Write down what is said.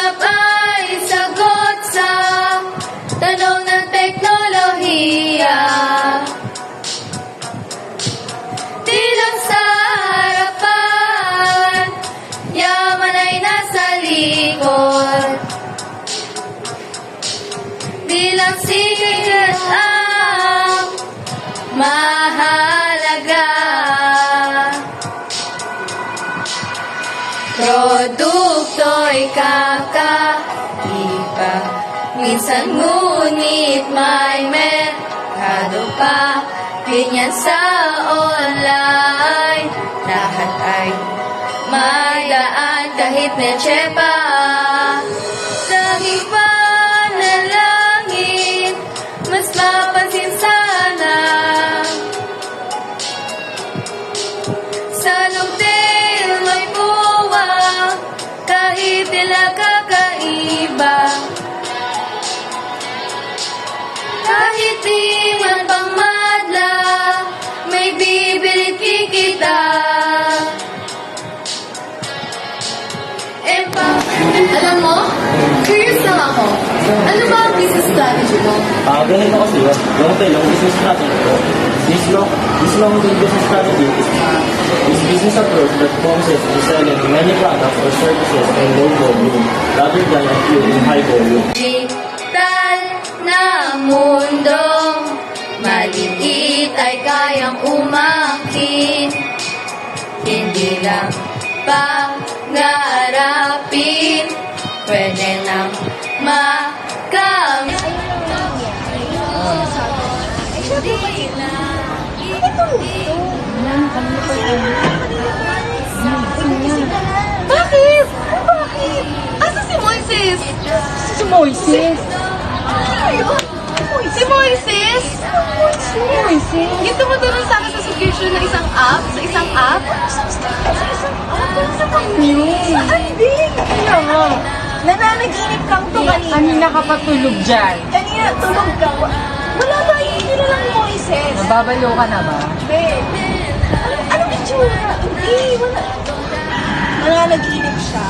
Mahirap ay sagot sa tanong ng teknolohiya. Di lang sa harapan, yaman ay nasa likod. Di lang sikat ang mahalaga. Produkto'y kakaiba, minsan ngunit may merkado pa. Ganyan sa online, lahat ay may daan kahit meche pa. Laging panalangin, mas mapansin sana. Sa longtail may buwang, kahit tila kakaiba. Kahit di man pang madla, may bibilit kikita. Alam mo, curious lang ako. Ano ba ang business strategy mo? Ganito kasi yun. Long business strategy ko. This long business strategy is business approach that focuses on selling many products or services in low volume rather than a few in high volume. Digital na mundong maliit ay kayang umakin. Hindi lang pangarapin, pwede nang makamit. Hindi lang Bakit? Bakit? Asa si Moises? Si Moises? Si Moises? Si Moises? Yung tumutulong sa akin sa subscription ng isang app? Sa isang app? Sa isang app? Sa kanya? Saan din? Kaya nga. Nananaginip kang to kanina. Kanina ka pa tulog dyan. Kanina tulog ka. Wala ba yung nilalang Moises? Nababalo ka na ba? Hindi. Anong itsura? Hindi, wala. Nananaginip siya.